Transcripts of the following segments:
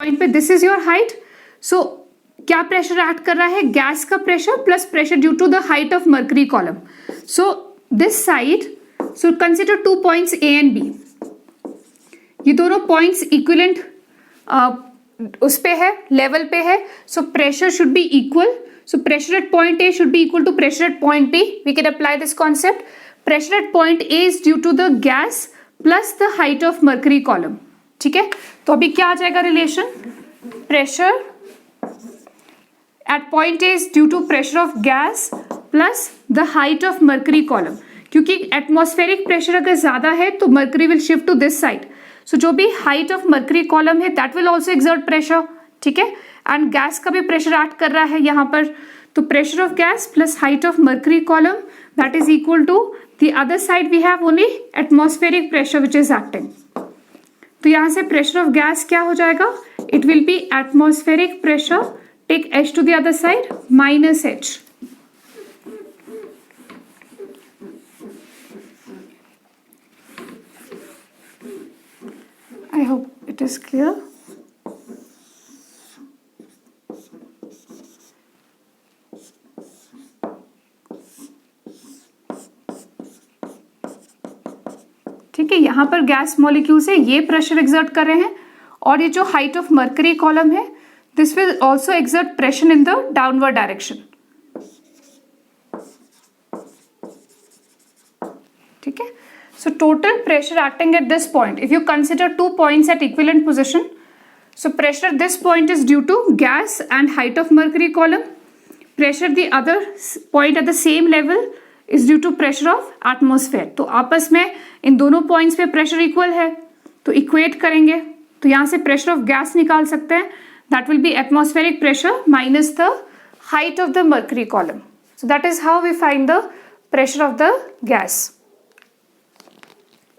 Point पे this is your height. सो क्या प्रेशर एक्ट कर रहा है? गैस का pressure plus pressure due to the height of mercury column. So this side, so consider 2 points A and B. ये दोनों पॉइंट्स इक्विवेलेंट उस पे है, लेवल पे है. So pressure should be equal. So pressure at point A should be equal to pressure at point B. We can apply this concept. Pressure at point A is due to the gas plus the height of mercury column. ठीक है, तो अभी क्या आ जाएगा relation? Pressure at point A is due to pressure of gas plus the height of mercury column. क्योंकि atmospheric pressure अगर ज्यादा है तो mercury will shift to this side. So जो भी हाइट ऑफ मर्करी कॉलम है that will also exert pressure. ठीक है, एंड गैस का भी प्रेशर एक्ट कर रहा है यहाँ पर. तो pressure of gas plus height of mercury column that is equal to the other side we have only atmospheric pressure which is acting. तो यहां से प्रेशर ऑफ गैस क्या हो जाएगा? It will be atmospheric pressure, take h to the other side, minus h. I hope it is clear. ठीक है, यहां पर गैस मॉलिक्यूल से ये प्रेशर एक्सर्ट कर रहे हैं और ये जो हाइट ऑफ मर्करी कॉलम है this will also exert pressure in the downward direction. ठीक है, so total pressure acting at this point, if you consider 2 points at equivalent position, so pressure at this point is due to gas and height of mercury column. Pressure the other point at the same level is due to pressure of atmosphere. तो आपस में इन दोनों points पे pressure equal है तो equate करेंगे तो यहाँ से pressure of gas निकाल सकते हैं. That will be atmospheric pressure minus the height of the mercury column. So that is how we find the pressure of the gas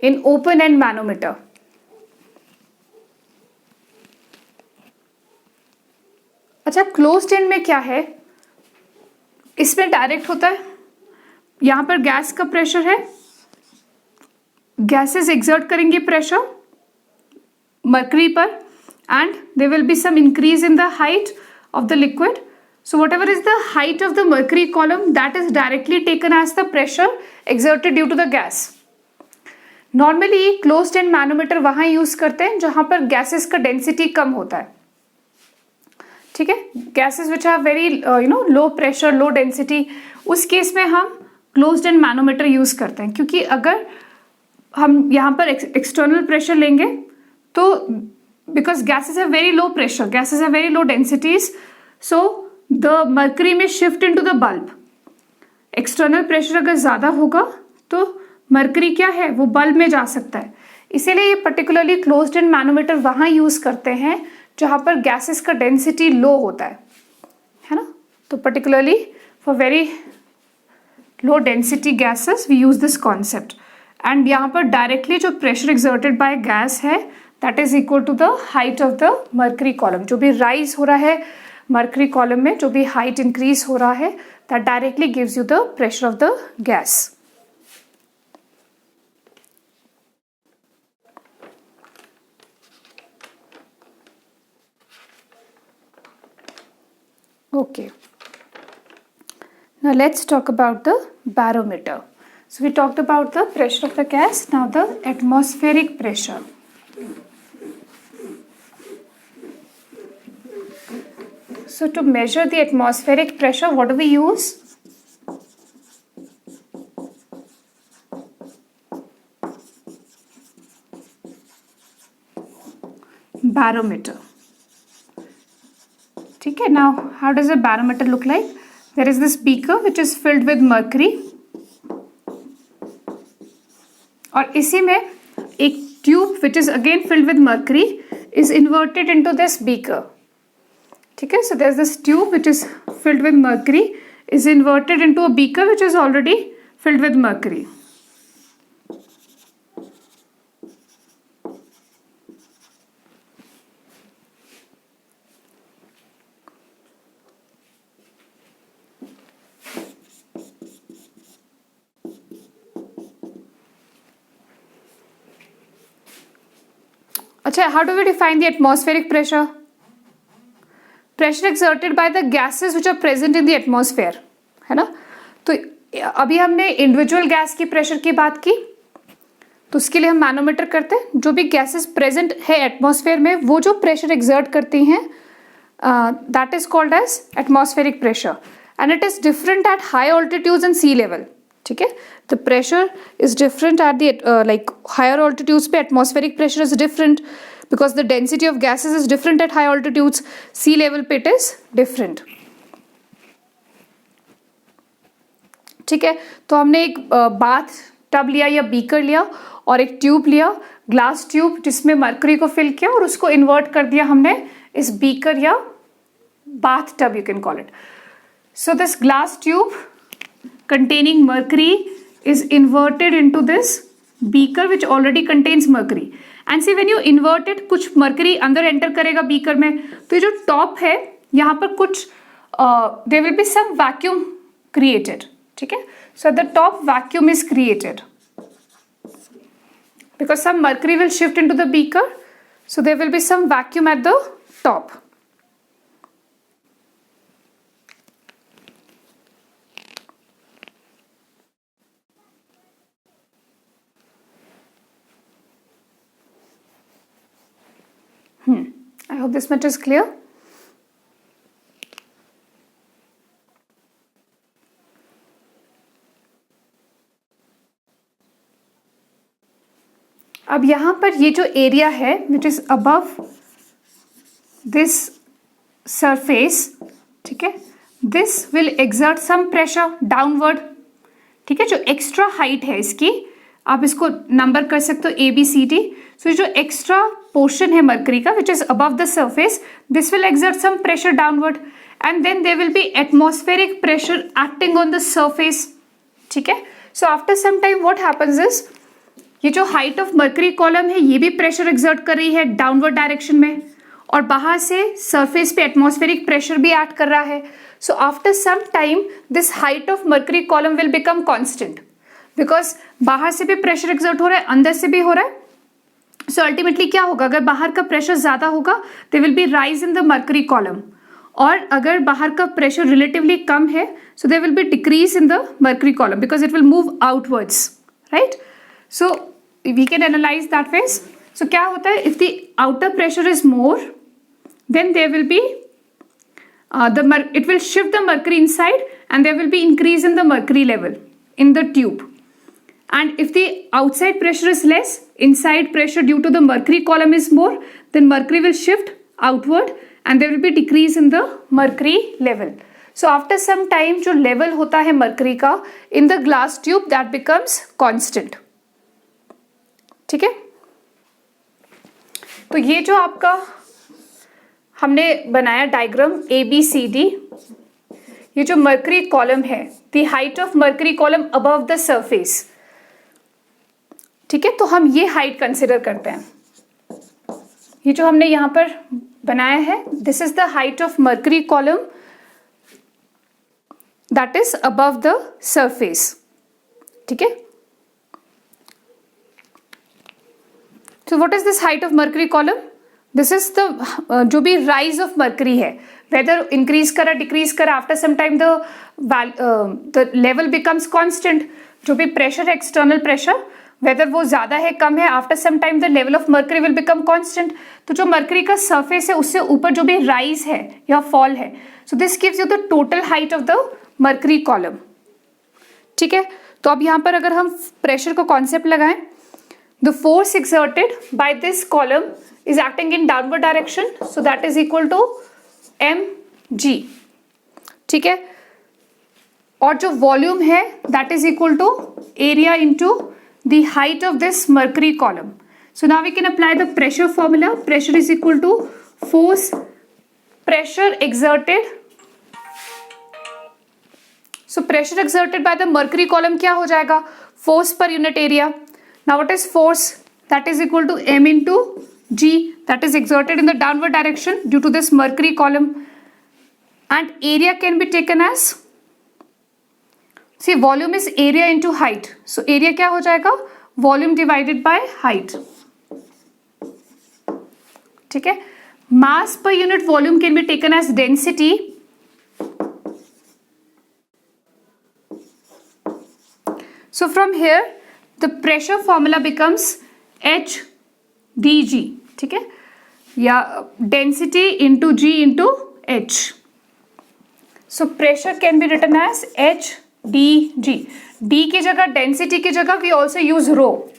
in open end manometer. अच्छा, closed end में क्या है? इसमें direct होता है. यहां पर गैस का प्रेशर है, गैसेस एक्सर्ट करेंगे प्रेशर मर्करी पर and there will be some increase in the height of the liquid. So whatever is the height of the mercury column that is directly taken as the pressure exerted due to the gas. Normally closed end manometer वहां use करते हैं जहां पर gases का density कम होता है. ठीक है, gases which are very low pressure, low density, उस केस में हम क्लोज्ड एंड मैनोमीटर यूज करते हैं. क्योंकि अगर हम यहाँ पर एक्सटर्नल प्रेशर लेंगे तो because gases have very low pressure, gases have very low densities, so the mercury में shift into the bulb. External pressure अगर ज्यादा होगा तो मर्करी क्या है, वो बल्ब में जा सकता है. इसीलिए ये पर्टिकुलरली क्लोज्ड एंड मैनोमीटर वहां यूज करते हैं जहां पर गैसेस का डेंसिटी लो होता है ना. तो particularly for very low density gases we use this concept. And यहाँ पर डायरेक्टली जो प्रेशर एक्सर्टेड बाय गैस है that is equal to the height of the mercury column. जो भी राइज हो रहा है मर्करी कॉलम में, जो भी हाइट इंक्रीज हो रहा है, that directly gives you the pressure of the gas. Okay, now let's talk about the barometer. So we talked about the pressure of the gas, now the atmospheric pressure. So to measure the atmospheric pressure, what do we use? Barometer. ठीक है, now how does a barometer look like? There is this beaker which is filled with mercury और इसी में एक tube which is again filled with mercury is inverted into this beaker. ठीक है, so there is this tube which is filled with mercury is inverted into a beaker which is already filled with mercury. अच्छा, how do we define the atmospheric pressure? Pressure exerted by the gases which are present in the atmosphere, है ना। तो अभी हमने individual gas की pressure की बात की, तो उसके लिए हम मैनोमीटर करते हैं, जो भी गैसेस प्रेजेंट है एटमॉस्फेयर में वो जो प्रेशर एक्सर्ट करती हैं that is called as atmospheric pressure, and it is different at high altitudes and sea level, ठीक है। The pressure is different at the like higher altitudes पे atmospheric pressure is different because the density of gases is different at high altitudes, sea level पे it is different, ठीक है। तो हमने एक bath tub लिया या बीकर लिया और एक ट्यूब लिया, ग्लास ट्यूब, जिसमें मरकरी को फिल किया और उसको इन्वर्ट कर दिया हमने इस बीकर या bath tub, you can call it. So this glass tube containing mercury is inverted into this beaker which already contains mercury, and see when you invert it, कुछ mercury अंदर enter करेगा beaker में, तो ये जो top है यहाँ पर कुछ there will be some vacuum created, ठीक है। So at the top vacuum is created because some mercury will shift into the beaker, so there will be some vacuum at the top. I hope this much is clear. अब यहां पर ये जो area है which is above this surface, ठीक है, this will exert some pressure downward, ठीक है। जो एक्स्ट्रा हाइट है इसकी, आप इसको नंबर कर सकते हो ए बी सी डी। सो जो एक्स्ट्रा पोर्शन है मरकरी का which is above the surface, this will exert some pressure downward and then there will be atmospheric pressure acting on the surface, ठीक है। So after some time what happens is, ये जो height of mercury column है ये भी pressure exert कर रही है डाउनवर्ड डायरेक्शन में, और बाहर से सरफेस पे एटमॉस्फेरिक प्रेशर भी एक्ट कर रहा है। So after some time this height of mercury column will become constant because बाहर से भी प्रेशर एक्सर्ट हो रहा है, अंदर से भी हो रहा है। सो अल्टीमेटली क्या होगा, अगर बाहर का प्रेशर ज्यादा होगा there will be rise in the mercury column, और अगर बाहर का प्रेशर रिलेटिवली कम है so there will be decrease in the mercury column because it will move outwards, right. So we can analyse that ways. सो क्या होता है, if the outer pressure is more than there will be it will shift the mercury inside and there will be increase in the mercury level in the tube. And if the outside pressure is less, inside pressure due to the mercury column is more, then mercury will shift outward and there will be decrease in the mercury level. So after some time जो level होता है mercury का in the glass tube that becomes constant. ठीक है, तो ये जो आपका हमने बनाया diagram A B C D, ये जो मरकरी कॉलम है, the height of mercury column above the surface, ठीक है। तो हम ये हाइट कंसिडर करते हैं, ये जो हमने यहां पर बनाया है, this is the height of mercury column that is above the surface, ठीक है। तो what is this height of mercury column, this is the जो भी राइज ऑफ मरकरी है, वेदर इंक्रीज करा डिक्रीज करा, after some time the level becomes constant. जो भी प्रेशर है एक्सटर्नल प्रेशर, वेदर वो ज्यादा है कम है, after some time the level of mercury will become constant. तो जो मरकरी का सरफेस है उससे ऊपर जो भी राइज है या फॉल है, so this gives you the total height of the mercury column, ठीक है। तो अब यहां पर अगर हम प्रेशर का कॉन्सेप्ट लगाएं, the force exerted by this column is acting in downward direction, so that is equal to mg, ठीक है। और जो वॉल्यूम है that is equal to area into the height of this mercury column. So now we can apply the pressure formula. Pressure is equal to force pressure exerted. So pressure exerted by the mercury column क्या हो जाएगा, force per unit area. Now what is force, that is equal to m into G, that is exerted in the downward direction due to this mercury column, and area can be taken as, see volume is area into height, so area क्या हो जाएगा, volume divided by height, ठीक है। mass per unit volume can be taken as density. So from here the pressure formula becomes H dg, ठीक है, या density into G into H. So pressure can be written as H dg. D की जगह, density की जगह we also use rho.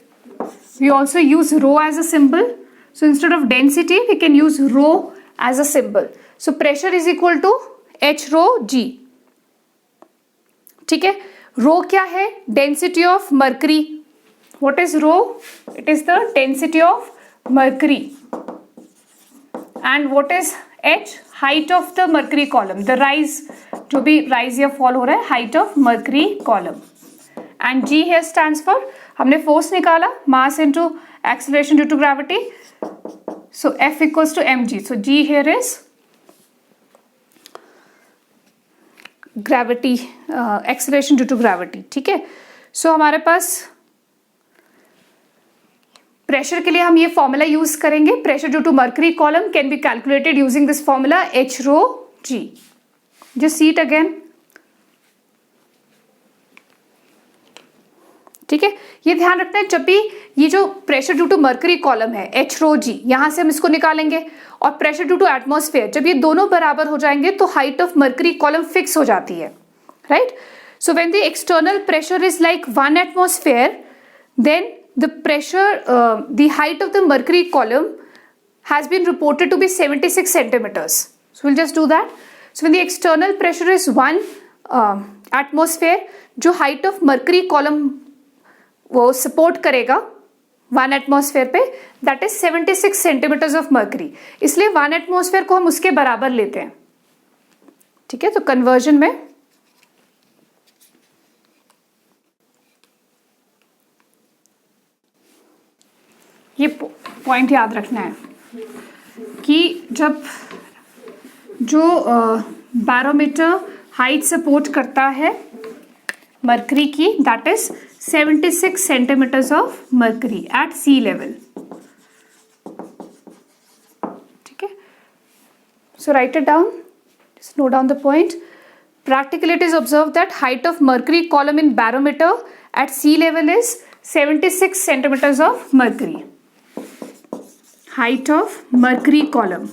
We also use rho as a symbol. So instead of density we can use rho as a symbol. So pressure is equal to H rho G. ठीक है, rho क्या है? Density of mercury. What is rho? It is the density of mercury. And what is H? Height of the mercury column. The rise, जो भी rise या fall हो रहा है, height of mercury column. And G here stands for, हमने force निकाला, mass into acceleration due to gravity. So F equals to mg. So G here is gravity, acceleration due to gravity. ठीक है, so हमारे पास pressure के लिए हम ये formula use करेंगे. Pressure due to mercury column can be calculated using this formula H rho G. Just see it again. ठीक है, ये ध्यान रखना है, जब भी ये जो pressure due to mercury column है H rho G, यहां से हम इसको निकालेंगे, और प्रेशर ड्यू टू एटमॉस्फेयर, जब ये दोनों बराबर हो जाएंगे तो height of mercury column fix हो जाती है. Right, so when the external pressure is like 1 atmosphere, then the pressure, the height of the mercury column has been reported to be 76 centimeters. So we'll just do that. So when the external pressure is 1 atmosphere, जो height of mercury column वो support करेगा 1 atmosphere पे, that is 76 centimeters of mercury. इसलिए 1 atmosphere को हम उसके बराबर लेते हैं. ठीक है, तो conversion में ये पॉइंट याद रखना है कि जब जो बैरोमीटर हाइट सपोर्ट करता है मर्करी की, that is 76 centimetres of mercury at sea level. ठीक है, so write it down, just note down the point. Practically it is observed that height of mercury column in barometer at sea level is 76 centimeters of mercury. Height of mercury column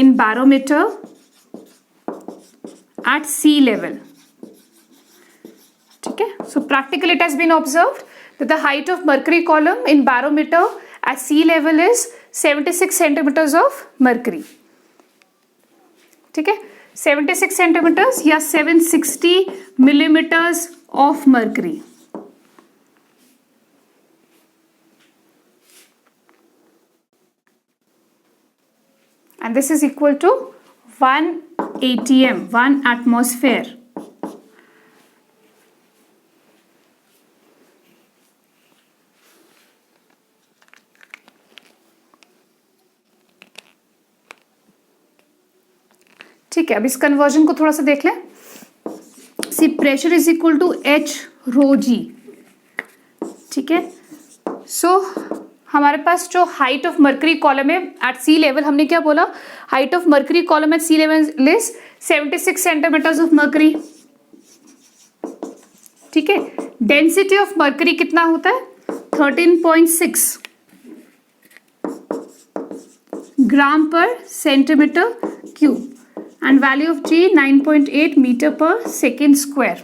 in barometer at sea level. ठीक है, so practically it has been observed that the height of mercury column in barometer at sea level is 76 centimeters of mercury. ठीक है, 76 centimeters या 760 millimeters of mercury. And this is equal to 1 atm, 1 atmosphere. ठीक है, अब इस conversion को थोड़ा सा देख लें. See pressure is equal to H rho G. ठीक है, सो हमारे पास जो हाइट ऑफ मर्करी कॉलम है एट सी लेवल, हमने क्या बोला, height of mercury column at sea level is 76 centimetres of mercury. ठीक है, डेंसिटी ऑफ मर्करी कितना होता है, 13.6 ग्राम पर centimetre cube, and value of G 9.8 meter per second square.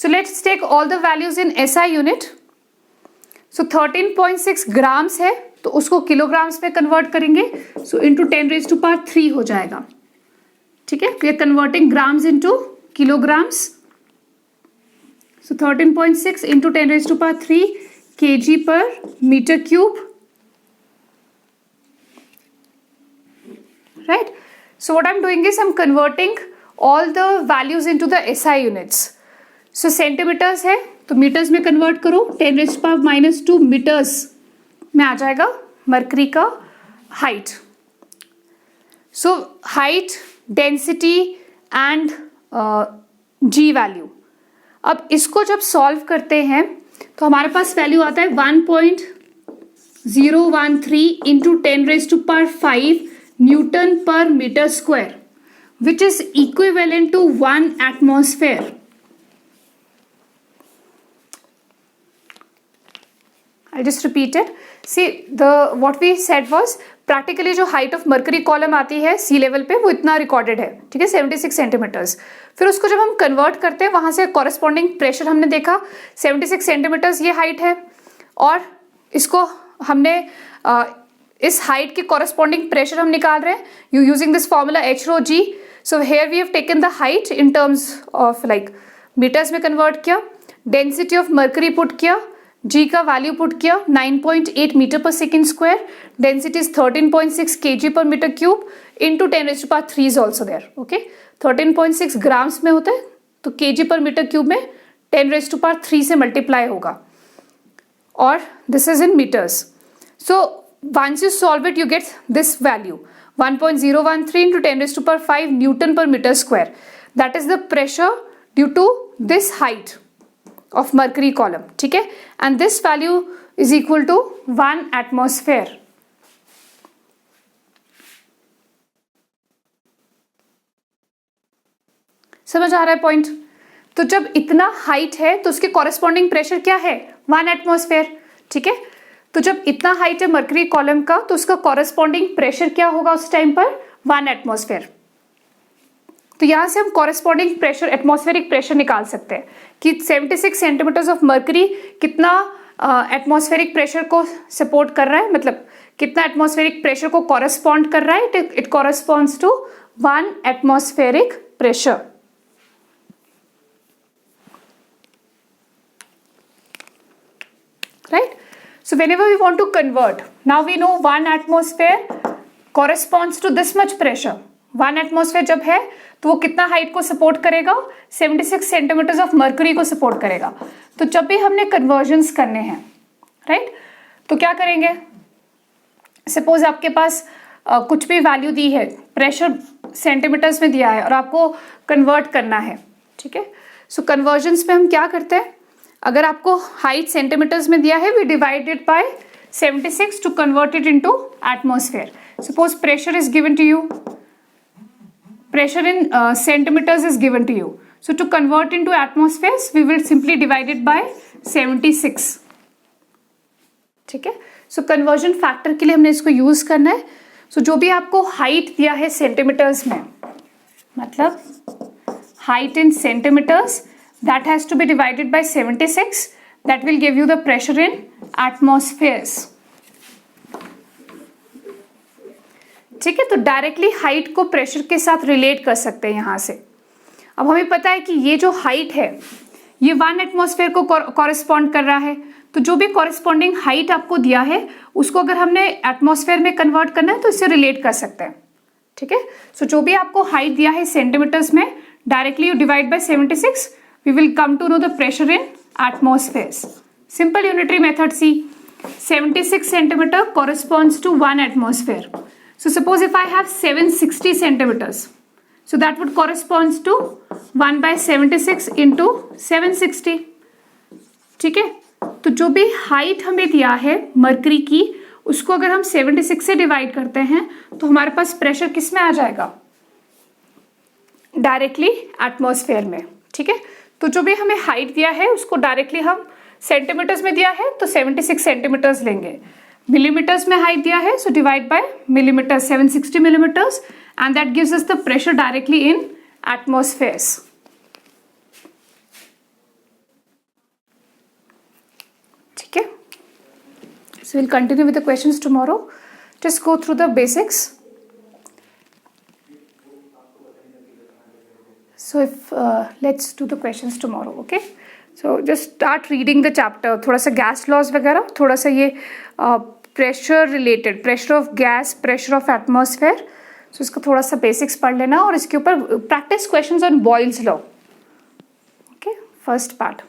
So let's take all the values in SI unit. So 13.6 grams है तो उसको kilograms में कन्वर्ट करेंगे, so into 10 raised to power 3 हो जाएगा. ठीक है, we are converting grams into kilograms. So 13.6 into 10 raised to power 3 kg per meter cube. Right? So what I'm doing is I'm converting all the values into the SI units. So centimeters है तो meters में convert करो, 10 raised to power -2 meters में आ जाएगा mercury का height. So height, density and G value. अब इसको जब solve करते हैं तो हमारे पास value आता है 013 into 10 raised to power 5 Newton per meter square, which is equivalent to 1 atmosphere. I'll just repeat it. See, what we said was practically जो height of mercury column आती है sea level पे वो इतना recorded है, ठीक है, 76 सेंटीमीटर्स. फिर उसको जब हम convert करते हैं वहाँ से corresponding pressure हमने देखा 76 सेंटीमीटर्स ये height है, और इसको हमने इस height के corresponding pressure हम निकाल रहे हैं using this formula H rho G. So here we have taken the height in terms of like meters में convert किया, density of mercury put किया, G का वैल्यू पुट किया 9.8 metre per second square, density is 13.6 kg per metre cube into 10 raised to power 3 is also there. Okay, 13.6 grams में होता है तो kg per metre cube में 10 raised to power 3 से multiply होगा, और this is in metres. So once you solve it you get this value 1.013 into 10 raised to power 5 newton per metre square. That is the pressure due to this height of mercury column, ठीक है, and this value is equal to 1 atmosphere. समझ आ रहा है point? तो जब इतना height है तो उसके कॉरेस्पॉन्डिंग प्रेशर क्या है? 1 एटमॉस्फेयर, ठीक है. तो जब इतना हाइट है मर्करी कॉलम का तो उसका कॉरेस्पॉन्डिंग प्रेशर क्या होगा उस टाइम पर? 1 एटमॉस्फेयर. तो यहाँ से हम कॉरेस्पॉन्डिंग प्रेशर, एटमॉस्फेरिक प्रेशर निकाल सकते हैं कि 76 सेंटीमीटर्स ऑफ मर्करी कितना एटमॉस्फेरिक प्रेशर को सपोर्ट कर रहा है, मतलब कितना एटमॉस्फेरिक प्रेशर को कॉरेस्पॉन्ड कर रहा है. It corresponds to 1 atmospheric pressure. Right. So whenever we want to convert, now we know 1 atmosphere corresponds to this much pressure. 1 atmosphere जब है तो वो कितना हाइट को सपोर्ट करेगा? 76 सेंटीमीटर्स ऑफ मर्करी को सपोर्ट करेगा. तो जब भी हमने कन्वर्जन्स करने हैं, राइट, तो क्या करेंगे? सपोज आपके पास कुछ भी वैल्यू दी है, प्रेशर सेंटीमीटर्स में दिया है और आपको कन्वर्ट करना है, ठीक है. सो कन्वर्जन्स में हम क्या करते हैं, अगर आपको हाइट सेंटीमीटर्स में दिया है we divide it by 76 to convert it into atmosphere. Suppose pressure is given to you, pressure in centimeters is given to you. So to convert into atmospheres, we will simply divide it by 76. ठीक है. So conversion factor के लिए हमने इसको use करना है. So जो भी आपको height दिया है सेंटीमीटर्स में, मतलब height in centimeters, that has to be divided by 76. That will give you the pressure in atmospheres. ठीक है. तो डायरेक्टली हाइट को प्रेशर के साथ रिलेट कर सकते हैं यहाँ से. अब हमें पता है कि ये जो हाइट है ये 1 एटमॉस्फेयर को कॉरेस्पॉन्ड कर रहा है, तो जो भी कॉरेस्पॉन्डिंग हाइट आपको दिया है उसको अगर हमने एटमॉस्फेयर में कन्वर्ट करना है तो इससे रिलेट कर सकते हैं, ठीक है. सो जो भी आपको हाइट दिया है सेंटीमीटर्स में, directly you divide by 76, we will come to know the pressure in atmospheres. Simple unitary method. See 76 centimetre corresponds to 1 atmosphere. So suppose if I have 760 centimeters, so that would corresponds to 1 by 76 into 760. ठीक है. तो जो भी height हमें दिया है mercury की, उसको अगर हम 76 से डिवाइड करते हैं तो हमारे पास प्रेशर किस में आ जाएगा? डायरेक्टली एटमॉस्फेयर में. ठीक है. तो जो भी हमें हाइट दिया है उसको डायरेक्टली हम सेंटीमीटर्स में दिया है तो 76 सेंटीमीटर्स लेंगे. मिलीमीटर्स में हाइट दिया है so divide by millimetre, 760 millimetres, and that gives us the pressure directly in एटमॉस्फेयर्स. ठीक है. So will continue with the questions tomorrow. Just go through the basics. So if let's do the questions tomorrow, okay? So just start reading the chapter. थोड़ा सा gas laws वगैरह, थोड़ा सा ये pressure related, pressure of gas, pressure of atmosphere, so इसका थोड़ा सा basics पढ़ लेना और इसके ऊपर practice questions on Boyle's law. Okay, first part.